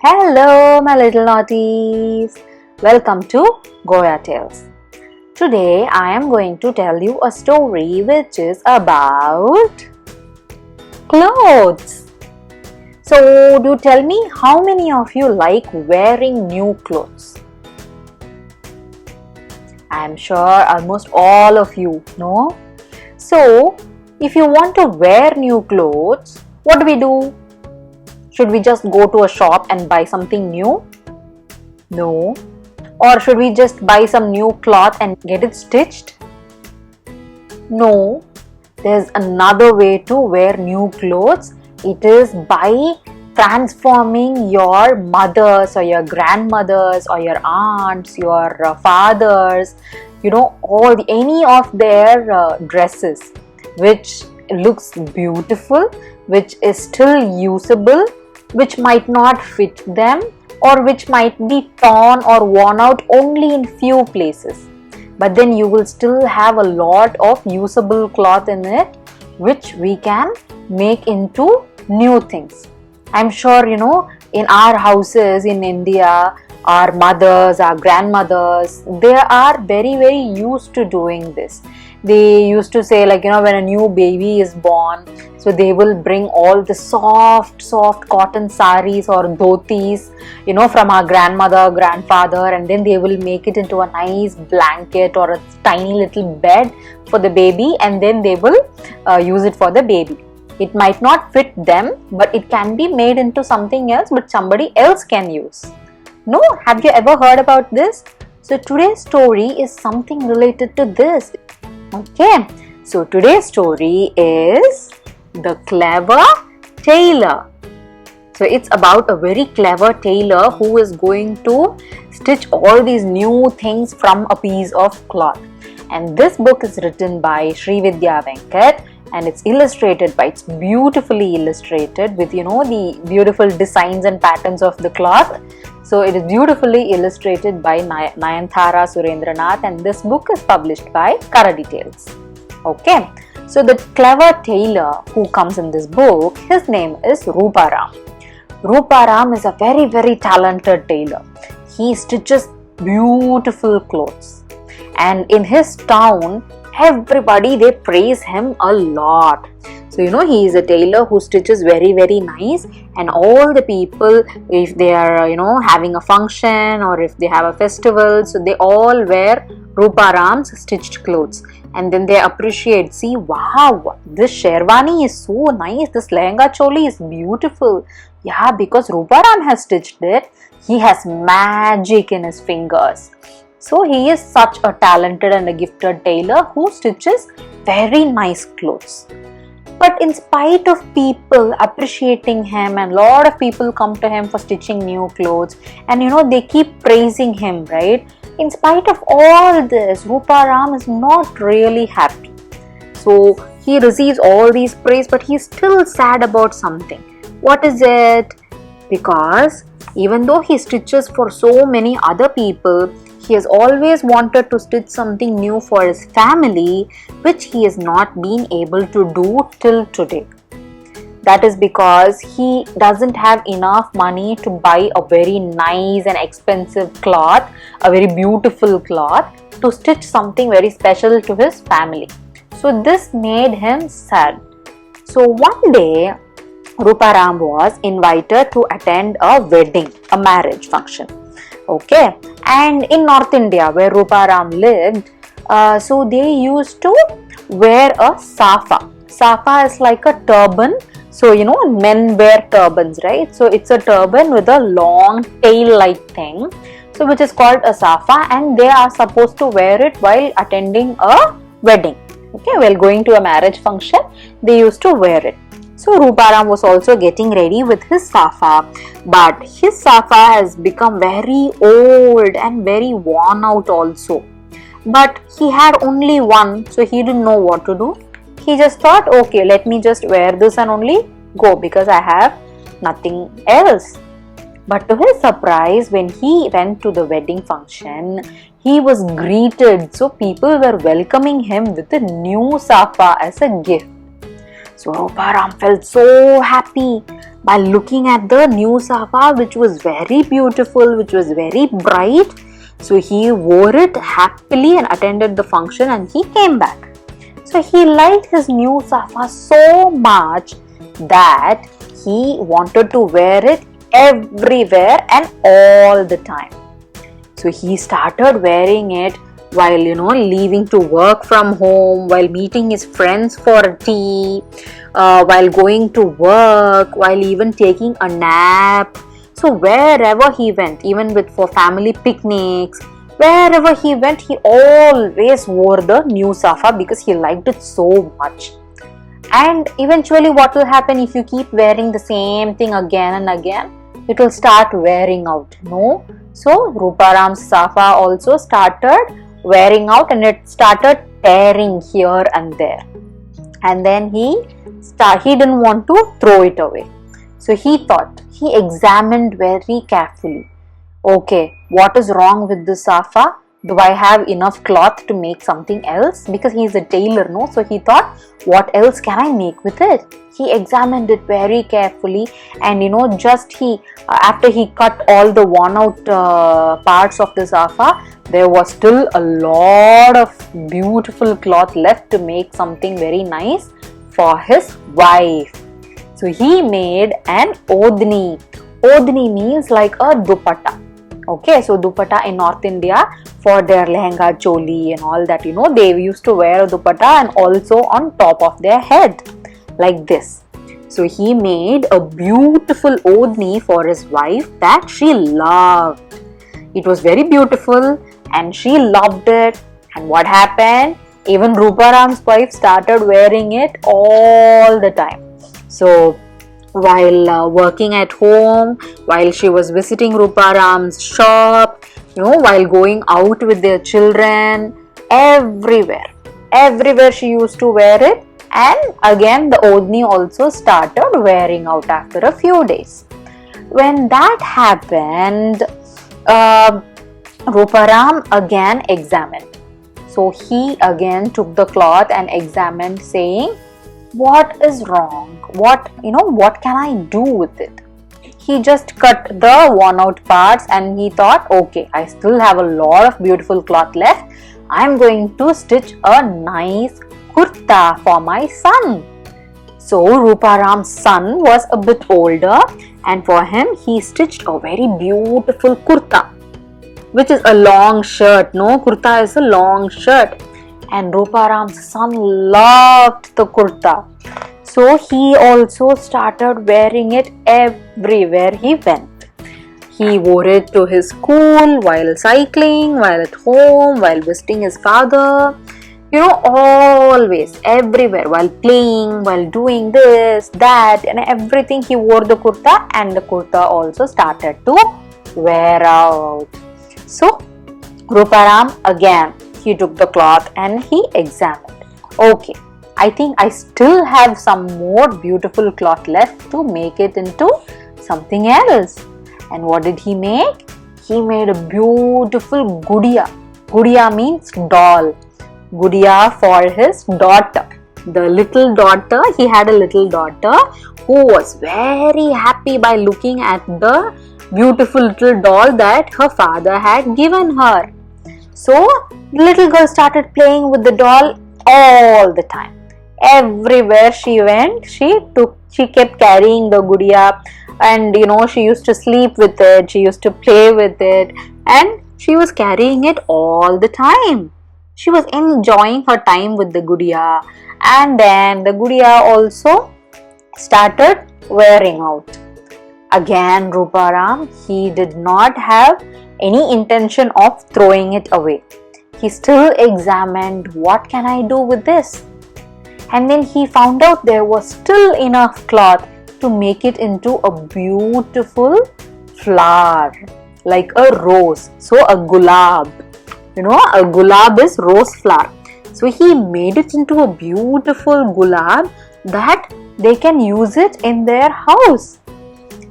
Hello my little naughties! Welcome to Goya Tales. Today I am going to tell you a story which is about clothes. So do tell me, how many of you like wearing new clothes? I am sure almost all of you know. So if you want to wear new clothes, what do? Should we just go to a shop and buy something new? No. Or should we just buy some new cloth and get it stitched? No. There's another way to wear new clothes. It is by transforming your mothers or your grandmothers or your aunts, your fathers, any of their dresses which looks beautiful, which is still usable, which might not fit them, or which might be torn or worn out only in few places, but then you will still have a lot of usable cloth in it which we can make into new things. I'm sure in our houses in India, our mothers, our grandmothers, they are very used to doing this. They used to say, when a new baby is born, so they will bring all the soft cotton saris or dhotis, from our grandmother, grandfather, and then they will make it into a nice blanket or a tiny little bed for the baby, and then they will use it for the baby. It might not fit them, but it can be made into something else, but somebody else can use. No? Have you ever heard about this? So today's story is something related to this. Okay, so today's story is The Clever Tailor. So it's about a very clever tailor who is going to stitch all these new things from a piece of cloth. And this book is written by Sri Vidya Venkat, and it's illustrated by, it's beautifully illustrated with the beautiful designs and patterns of the cloth. So it is beautifully illustrated by Nayanthara Surendranath, and this book is published by Karadi Tales. Okay, so the clever tailor who comes in this book, his name is Rupa Ram. Rupa Ram is a very talented tailor. He stitches beautiful clothes, and in his town everybody, they praise him a lot. So he is a tailor who stitches very nice, and all the people, if they are having a function or if they have a festival, so they all wear Rupa Ram's stitched clothes, and then they appreciate, see, wow, this sherwani is so nice, this lehenga choli is beautiful. Yeah, because Rupa Ram has stitched it. He has magic in his fingers. So he is such a talented and a gifted tailor who stitches very nice clothes. But in spite of people appreciating him, and a lot of people come to him for stitching new clothes, and they keep praising him, right? In spite of all this, Rupa Ram is not really happy. So he receives all these praise, but he's still sad about something. What is it? Because even though he stitches for so many other people, he has always wanted to stitch something new for his family, which he has not been able to do till today. That is because he doesn't have enough money to buy a very nice and expensive cloth, a very beautiful cloth, to stitch something very special to his family. So this made him sad. So one day, Rupa Ram was invited to attend a wedding, a marriage function. Okay, and in North India where Rupa Ram lived, so they used to wear a safa. Safa is like a turban. So men wear turbans, right? So it's a turban with a long tail-like thing, so which is called a safa, and they are supposed to wear it while attending a wedding. Okay, while going to a marriage function, they used to wear it. So Rupa Ram was also getting ready with his safa, but his safa has become very old and very worn out also. But he had only one, so he didn't know what to do. He just thought, okay, let me just wear this and only go, because I have nothing else. But to his surprise, when he went to the wedding function, he was greeted. So people were welcoming him with a new safa as a gift. So Rupa Ram felt so happy. by looking at the new safa, which was very beautiful, which was very bright. So he wore it happily and attended the function, and he came back. So he liked his new safa so much that he wanted to wear it everywhere and all the time. So he started wearing it while leaving to work from home, while meeting his friends for tea, while going to work, while even taking a nap. So wherever he went, even for family picnics, wherever he went, he always wore the new safa because he liked it so much. And eventually what will happen if you keep wearing the same thing again and again? It will start wearing out, no? So Rupa Ram's safa also started wearing out, and it started tearing here and there. And then he didn't want to throw it away. So he examined very carefully. Okay, what is wrong with this safa? Do I have enough cloth to make something else? Because he is a tailor, no? So he thought, what else can I make with it? He examined it very carefully, and after he cut all the worn out parts of the safa, there was still a lot of beautiful cloth left to make something very nice for his wife. So he made an odhni. Odhni means like a dupatta. Okay, so dupatta in North India, for their lehenga, choli and all that, they used to wear a dupatta and also on top of their head like this. So he made a beautiful odhni for his wife that she loved. It was very beautiful and she loved it. And what happened? Even Rupa Ram's wife started wearing it all the time. So while working at home, while she was visiting Rupa Ram's shop, while going out with their children, everywhere she used to wear it. And again the odhni also started wearing out after a few days. When that happened, Rupa Ram again examined. So he again took the cloth and examined, saying, what is wrong? What can I do with it? He just cut the worn out parts and he thought, okay, I still have a lot of beautiful cloth left. I'm going to stitch a nice kurta for my son. So Rupa Ram's son was a bit older, and for him he stitched a very beautiful kurta, which is a long shirt. No, kurta is a long shirt. And Rupa Ram's son loved the kurta. So he also started wearing it everywhere he went. He wore it to his school, while cycling, while at home, while visiting his father. Always, everywhere, while playing, while doing this, that, and everything, he wore the kurta, and the kurta also started to wear out. So Rupa Ram again, he took the cloth and he examined. Okay, I think I still have some more beautiful cloth left to make it into something else. And what did he make? He made a beautiful gudiya. Gudiya means doll. Gudiya for his daughter. The little daughter, he had a little daughter who was very happy by looking at the beautiful little doll that her father had given her. So the little girl started playing with the doll all the time. Everywhere she went, she kept carrying the gudiya, and she used to sleep with it, she used to play with it, and she was carrying it all the time. She was enjoying her time with the gudiya, and then the gudiya also started wearing out. Again, Rupa Ram, he did not have any intention of throwing it away. He still examined, what can I do with this? And then he found out there was still enough cloth to make it into a beautiful flower, like a rose. So a gulab. A gulab is rose flower. So he made it into a beautiful gulab that they can use it in their house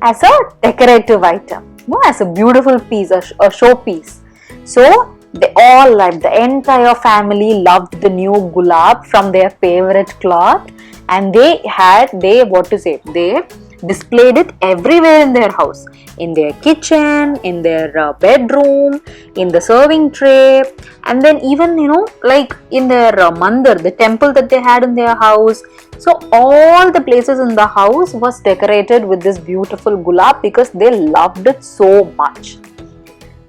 as a decorative item, as a beautiful piece, a showpiece. So they all loved, the entire family loved the new gulab from their favorite cloth, and they displayed it everywhere in their house, in their kitchen, in their bedroom, in the serving tray, and then even like in their mandir, the temple that they had in their house. So all the places in the house was decorated with this beautiful gulab because they loved it so much.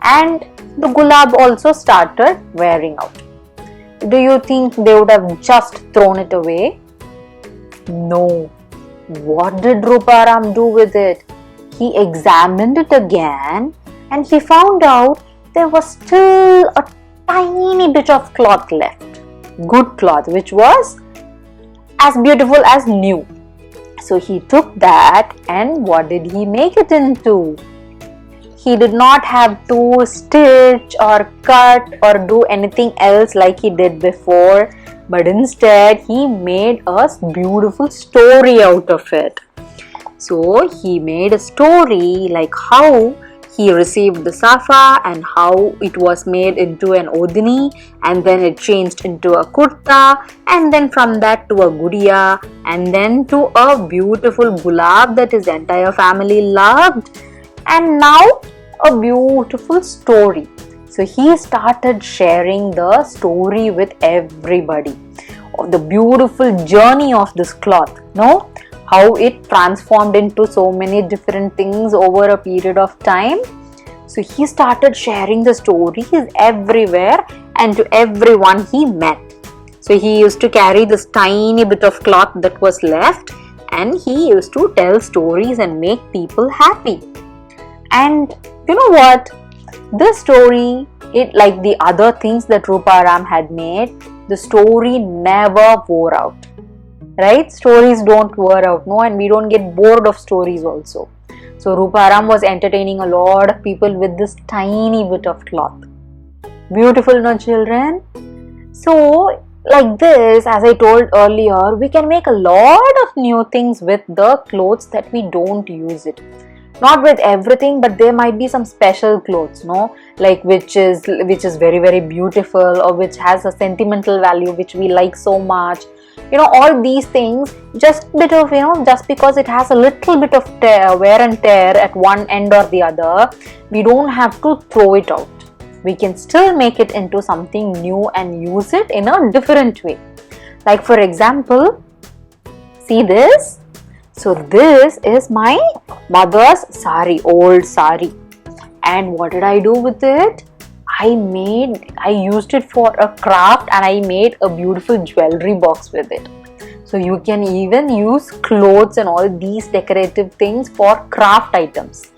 And the gulab also started wearing out. Do you think they would have just thrown it away? No. What did Rupa Ram do with it? He examined it again and he found out there was still a tiny bit of cloth left. Good cloth, which was as beautiful as new. So he took that, and what did he make it into? He did not have to stitch or cut or do anything else like he did before, but instead he made a beautiful story out of it. So he made a story like how he received the safa and how it was made into an odhini, and then it changed into a kurta, and then from that to a gudiya, and then to a beautiful gulab that his entire family loved, and now a beautiful story. So he started sharing the story with everybody of the beautiful journey of this cloth, how it transformed into so many different things over a period of time. So he started sharing the stories everywhere and to everyone he met. So he used to carry this tiny bit of cloth that was left, and he used to tell stories and make people happy. And you know what? This story, it like the other things that Rupa Ram had made, the story never wore out. Right? Stories don't wear out, and we don't get bored of stories also. So Rupa Ram was entertaining a lot of people with this tiny bit of cloth. Beautiful, no children? So like this, as I told earlier, we can make a lot of new things with the clothes that we don't use it. Not with everything, but there might be some special clothes, like which is very, very beautiful, or which has a sentimental value which we like so much. All these things, just because it has a little bit of wear and tear at one end or the other, we don't have to throw it out. We can still make it into something new and use it in a different way. Like for example, see this. So this is my mother's sari, old sari. And what did I do with it? I used it for a craft, and I made a beautiful jewelry box with it. So you can even use clothes and all these decorative things for craft items.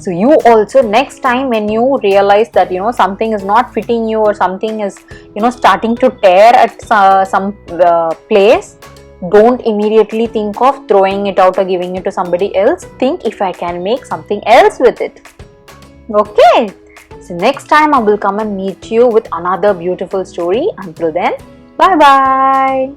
So you also, next time when you realize that something is not fitting you, or something is starting to tear at some place, don't immediately think of throwing it out or giving it to somebody else. Think if I can make something else with it. Okay. So next time I will come and meet you with another beautiful story. Until then, bye bye.